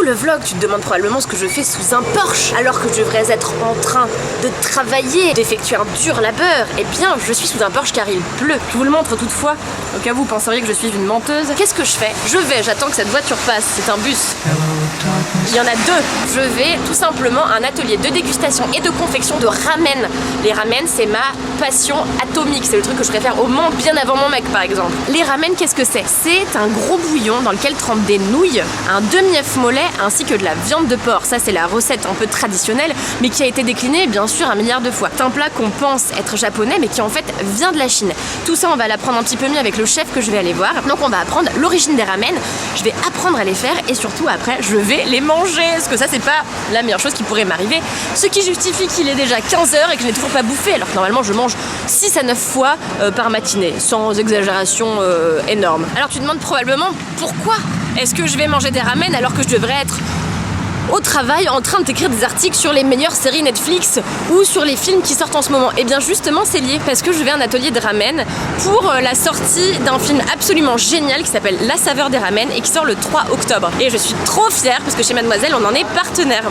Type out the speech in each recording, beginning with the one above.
tout le vlog, tu te demandes probablement ce que je fais sous un Porsche, alors que je devrais être en train de travailler, d'effectuer un dur labeur. Eh bien, je suis sous un Porsche car il pleut. Je vous le montre toutefois, au cas où vous penseriez que je suis une menteuse. Qu'est-ce que je fais? J'attends que cette voiture passe, c'est un bus. Il y en a deux. Je vais tout simplement à un atelier de dégustation et de confection de ramen. Les ramen, c'est ma passion atomique, c'est le truc que je préfère au monde, bien avant mon mec par exemple. Les ramen, qu'est-ce que c'est? C'est un gros bouillon dans lequel trempent des nouilles, un demi-œuf mollet ainsi que de la viande de porc. Ça, c'est la recette un peu traditionnelle, mais qui a été déclinée bien sûr un milliard de fois. C'est un plat qu'on pense être japonais, mais qui en fait vient de la Chine. Tout ça, on va l'apprendre un petit peu mieux avec le chef que je vais aller voir. Donc on va apprendre l'origine des ramen, je vais apprendre à les faire et surtout après je vais les manger, parce que ça c'est pas la meilleure chose qui pourrait m'arriver, ce qui justifie qu'il est déjà 15h et que je n'ai toujours pas bouffé, alors que normalement je mange 6 à 9 fois par matinée, sans exagération énorme. Alors tu te demandes probablement pourquoi est-ce que je vais manger des ramen alors que je devrais être au travail en train de t'écrire des articles sur les meilleures séries Netflix ou sur les films qui sortent en ce moment. Et bien justement c'est lié parce que je vais à un atelier de ramen pour la sortie d'un film absolument génial qui s'appelle La saveur des ramen et qui sort le 3 octobre. Et je suis trop fière parce que chez Mademoiselle on en est partenaire.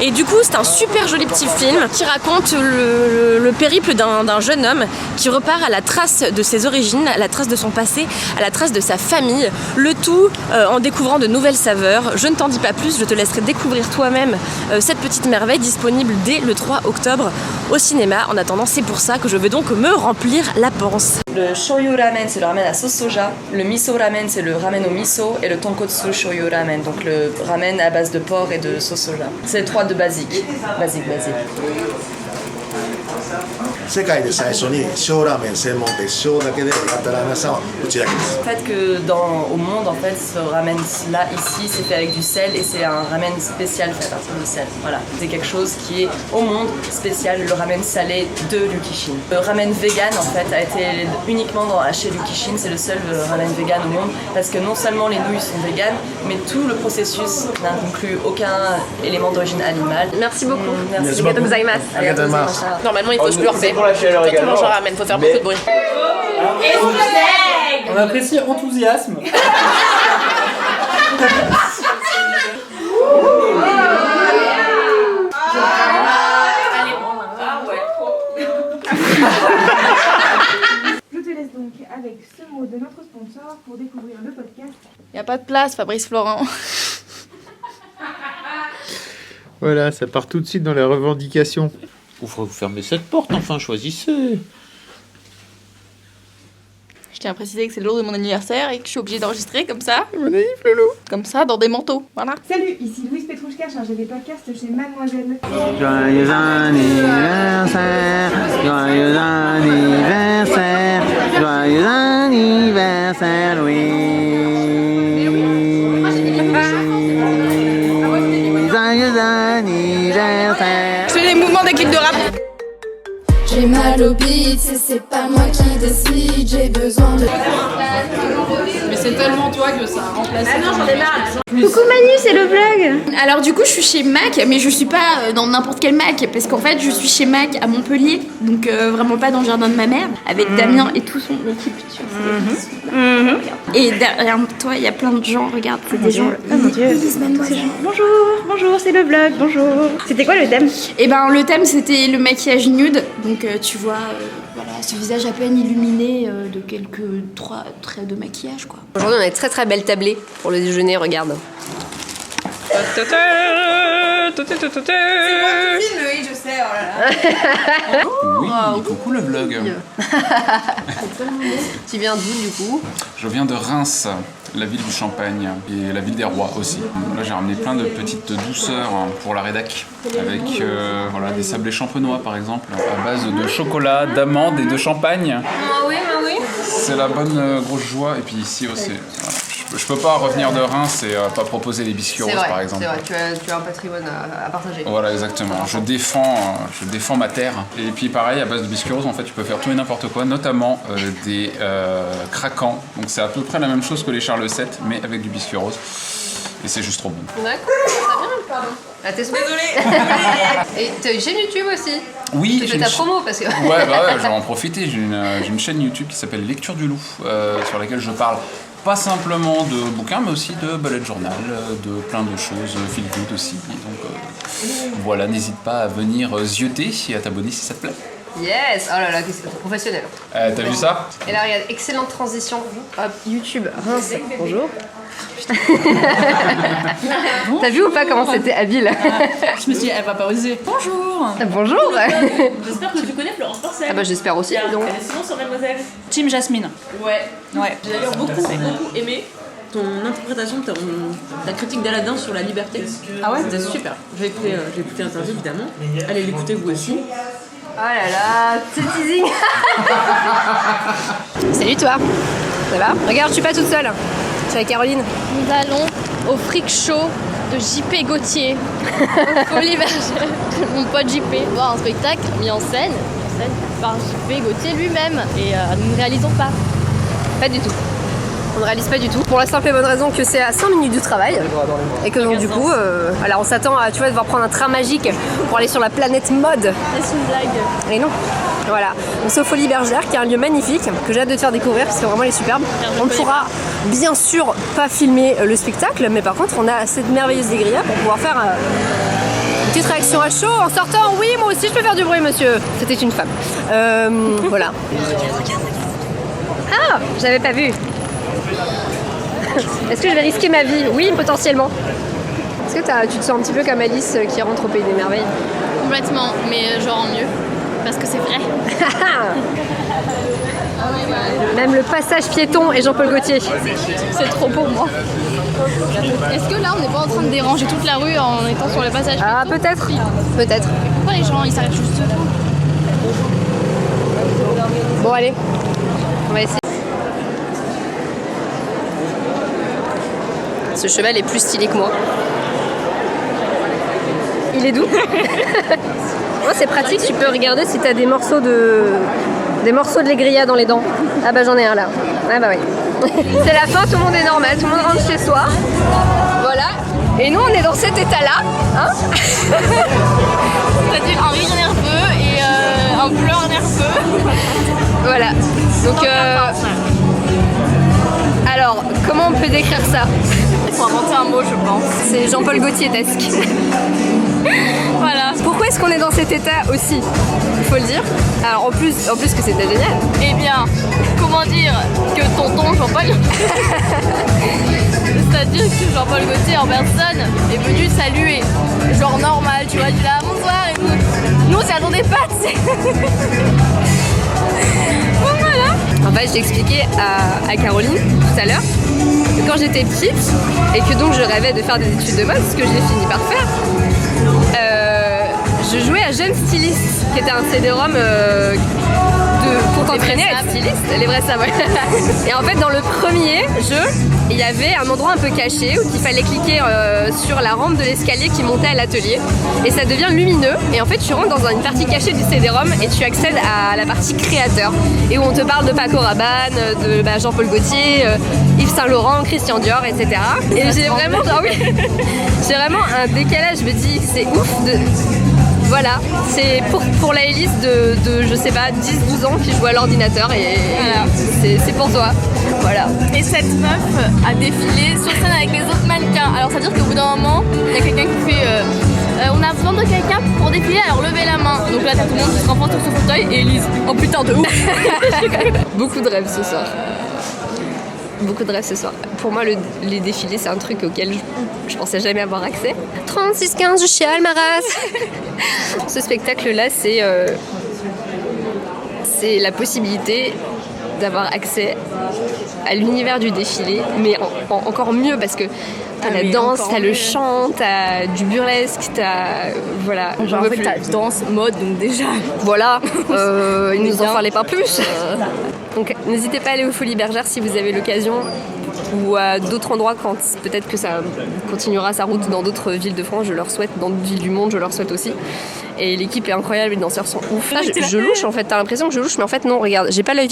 Et du coup c'est un super joli petit film qui raconte le périple d'un jeune homme qui repart à la trace de ses origines, à la trace de son passé, à la trace de sa famille, le tout en découvrant de nouvelles saveurs. Je ne t'en dis pas plus, je te laisserai découvrir toi-même cette petite merveille disponible dès le 3 octobre au cinéma. En attendant, c'est pour ça que je vais donc me remplir la panse. Le shoyu ramen, c'est le ramen à sauce soja. Le miso ramen, c'est le ramen au miso. Et le tonkotsu shoyu ramen, donc le ramen à base de porc et de sauce soja. C'est les trois de basique. Basique. 世界で最初に塩ラーメン専門店塩だけでやったラーメン屋さんはうちだけです。 Le fait que au monde, en fait, ce ramen là, ici, c'est fait avec du sel et c'est un ramen spécial fait à partir du sel. Voilà, c'est quelque chose qui est au monde spécial, le ramen salé de Ryukishin. Le ramen vegan, en fait, a été uniquement chez Ryukishin, c'est le seul ramen vegan au monde parce que non seulement les nouilles sont véganes, mais tout le processus n'inclut aucun élément d'origine animale. Merci beaucoup. Merci. Arigatou gozaimasu. Normalement il faut slurper. Pour la chaleur Quand on également. mange un ramen, faut faire beaucoup de bruit. On apprécie enthousiasme. Je te laisse donc avec ce mot de notre sponsor pour découvrir le podcast. Y a pas de place, Fabrice Florent. Voilà, ça part tout de suite dans les revendications. Il faudrait vous fermer cette porte, enfin, choisissez. Je tiens à préciser que c'est le jour de mon anniversaire et que je suis obligée d'enregistrer comme ça. Mon ami, Lolo. Comme ça, dans des manteaux. Voilà. Salut, ici Louise Petrouchka, chargée des podcasts chez Mademoiselle. Joyeux anniversaire, joyeux anniversaire, joyeux anniversaire, Louis. Joyeux anniversaire. Je fais les mouvements des clips de rap. J'ai mal au beat, c'est pas moi qui décide, j'ai besoin de... Mais c'est tellement toi que ça a remplacé. Ah non, j'en ai marre. Coucou Manu, c'est le vlog. Alors du coup, je suis chez Mac, mais je suis pas dans n'importe quel Mac, parce qu'en fait, je suis chez Mac à Montpellier, donc vraiment pas dans le jardin de ma mère, avec Damien et tout son équipe. Tu vois, et derrière toi, il y a plein de gens, regarde, c'est des gens. Oh mon dieu. Bonjour, c'est le vlog, bonjour. C'était quoi le thème? Et ben le thème c'était le maquillage nude, donc tu vois voilà, ce visage à peine illuminé de quelques 3 traits de maquillage quoi. Aujourd'hui on a une très très belle tablée pour le déjeuner, regarde. C'est moi qui filme, oui, je sais, oh là là. Oui, coucou le vlog. Tu viens d'où du coup? Je viens de Reims, la ville du Champagne et la ville des rois aussi. Là j'ai ramené plein de petites douceurs pour la rédac avec voilà, des sablés champenois par exemple à base de chocolat, d'amandes et de champagne. Ah oui, bah oui. C'est la bonne grosse joie et puis ici aussi. Voilà. Je peux pas revenir de Reims et pas proposer les biscuits roses par exemple. C'est vrai, tu as un patrimoine à partager. Voilà, exactement. Je défends ma terre. Et puis pareil, à base de biscuits roses, en fait, tu peux faire tout et n'importe quoi, notamment des craquants. Donc c'est à peu près la même chose que les Charles VII, mais avec du biscuit rose. Et c'est juste trop bon. D'accord, ça vient, pardon. Ah, t'es désolée. Et t'as une chaîne YouTube aussi? Oui, tu fais ta promo parce que... Ouais, je vais en profiter. J'ai une chaîne YouTube qui s'appelle Lecture du Loup, sur laquelle je parle pas simplement de bouquins, mais aussi de bullet journal, de plein de choses, feel good aussi. Donc voilà, n'hésite pas à venir zioter et à t'abonner si ça te plaît. Yes! Oh là là, c'est professionnel. T'as vu ça? Et là, regarde, excellente transition. Hop, YouTube, Reims. Bonjour. T'as vu ou pas comment c'était habile? Je me suis dit, elle va pas oser. Bonjour. Bonjour. J'espère que tu connais Florence Porcel. Ah bah j'espère aussi. Donc. Elle est souvent sur Mademoiselle. Team Jasmine. Ouais. J'ai d'ailleurs beaucoup aimé ton interprétation de ta critique d'Aladin sur la liberté. Ah ouais? C'était super. J'ai écouté l'interview évidemment. Allez l'écouter vous aussi. Oh là là, c'est teasing. Salut toi. Ça va? Regarde, je suis pas toute seule. Je suis avec Caroline. Nous allons au freak show de JP Gauthier, au Folie Bergère. Mon pote JP, voir un spectacle mis en scène par JP Gauthier lui-même. Et nous ne réalisons pas. Pas du tout. On ne réalise pas du tout. Pour la simple et bonne raison que c'est à 5 minutes du travail. Et que donc du coup, alors on s'attend à devoir prendre un train magique pour aller sur la planète mode. C'est une blague. Et non. Voilà. Donc c'est au Folie Bergère, qui est un lieu magnifique que j'ai hâte de te faire découvrir parce que vraiment il est superbe. On ne pourra bien sûr pas filmer le spectacle, mais par contre on a cette merveilleuse grilla pour pouvoir faire une petite réaction à chaud en sortant. Oui, moi aussi je peux faire du bruit, monsieur. C'était une femme. Voilà. Ah, j'avais pas vu. Est-ce que je vais risquer ma vie? Oui, potentiellement. Est-ce que tu te sens un petit peu comme Alice qui rentre au Pays des Merveilles? Complètement, mais genre en mieux. Parce que c'est vrai. Même le passage piéton et Jean-Paul Gaultier. C'est trop pour moi. Est-ce que là on n'est pas en train de déranger toute la rue en étant sur le passage piéton? Ah peut-être. Peut-être. Pourquoi les gens ils s'arrêtent juste là? Bon allez, on va essayer. Ce cheval est plus stylé que moi. Il est doux. Moi c'est pratique, tu peux regarder si t'as des morceaux de l'aigria dans les dents. Ah bah j'en ai un là. Ah bah oui. C'est la fin, tout le monde est normal, tout le monde rentre chez soi. Voilà. Et nous on est dans cet état là. Hein. C'est-à-dire un rire nerveux et un pleur nerveux. Voilà. Donc alors, comment on peut décrire ça? Il faut inventer un mot, je pense. C'est Jean-Paul Gaultier-tesque. Voilà. Pourquoi est-ce qu'on est dans cet état aussi? Il faut le dire. Alors en plus que c'était génial. Eh bien, comment dire que tonton Jean-Paul c'est-à-dire que Jean-Paul Gaultier en personne est venu saluer. Genre normal, tu vois, du là, bonsoir et tout. Nous on s'y attendait pas, tu sais. Bon voilà. En fait, j'ai expliqué à Caroline tout à l'heure que quand j'étais petite et que donc je rêvais de faire des études de mode, ce que j'ai fini par faire, je jouais à Jeune Styliste, qui était un CD-ROM pour t'entraîner à être styliste, les vrais sables. Et en fait, dans le premier jeu, il y avait un endroit un peu caché où il fallait cliquer sur la rampe de l'escalier qui montait à l'atelier. Et ça devient lumineux. Et en fait, tu rentres dans une partie cachée du CD-ROM et tu accèdes à la partie créateur. Et où on te parle de Paco Rabanne, de Jean-Paul Gaultier, Yves Saint Laurent, Christian Dior, etc. Et j'ai vraiment, j'ai vraiment un décalage. Je me dis, c'est ouf de... Voilà, c'est pour la Élise de je sais pas, 10-12 ans qui joue à l'ordinateur et voilà. C'est pour toi. Voilà. Et cette meuf a défilé sur scène avec les autres mannequins. Alors ça veut dire qu'au bout d'un moment, il y a quelqu'un qui fait on a besoin de quelqu'un pour défiler, alors levez la main. Donc là t'as tout le monde qui se renforce sur son fauteuil et Élise, oh putain de ouf. Beaucoup de rêves ce soir. Beaucoup de rêves ce soir. Pour moi, les défilés, c'est un truc auquel je pensais jamais avoir accès. 36-15, je chiale, ma race. Ce spectacle-là, c'est la possibilité d'avoir accès à l'univers du défilé, mais encore mieux parce que t'as la danse, t'as le chant, t'as du burlesque, t'as... Voilà. Genre en fait t'as danse, mode, donc déjà... Voilà, il nous en fallait pas plus. Donc n'hésitez pas à aller aux Folies Bergères si vous avez l'occasion, ou à d'autres endroits quand peut-être que ça continuera sa route dans d'autres villes de France, je leur souhaite, dans d'autres villes du monde, je leur souhaite aussi. Et l'équipe est incroyable, les danseurs sont ouf. Là, je louche en fait, t'as l'impression que je louche, mais en fait non, regarde, j'ai pas l'œil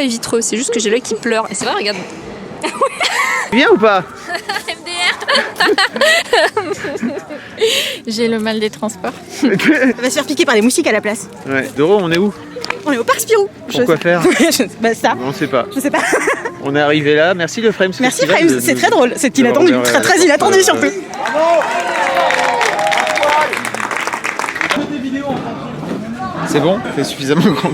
vitreux, c'est juste que j'ai l'œil qui pleure. Et c'est vrai, regarde. Bien ou pas? J'ai le mal des transports. On va se faire piquer par des moustiques à la place. Ouais, Doro, on est où? On est au Parc Spirou. Pourquoi faire? Bah ça. On sait pas. Je sais pas. On est arrivé là. Merci le Frames. Merci Frames, c'est très drôle. C'est inattendu, très inattendu surtout. C'est bon, c'est suffisamment grand.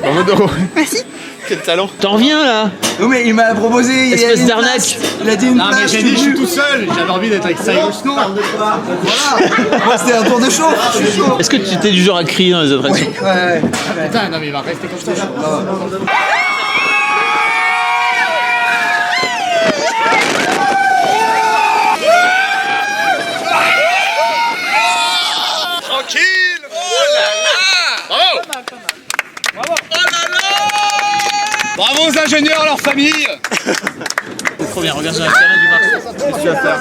Bravo Doro. Merci. Quel talent. T'en reviens là? Oui, mais il m'a proposé. Espèce d'arnaque. Il a dit une Non, mais place. j'ai dit, je suis tout seul. J'avais envie d'être avec Cyrus Snow. Voilà. Moi, c'était un tour de show. Je suis chaud. Est-ce que tu étais du genre à crier dans les attractions? Ouais. Putain, non, mais il va rester comme ça. Tranquille. Oh là là. Bravo. Bravo. Oh là là. Bravo aux ingénieurs, leurs familles. C'est trop bien, regarde sur la caméra du marché. Qu'est-ce que tu vas faire?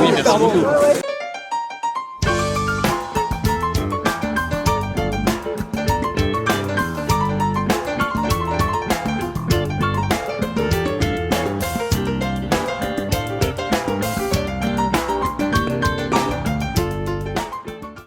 Oui, merci beaucoup.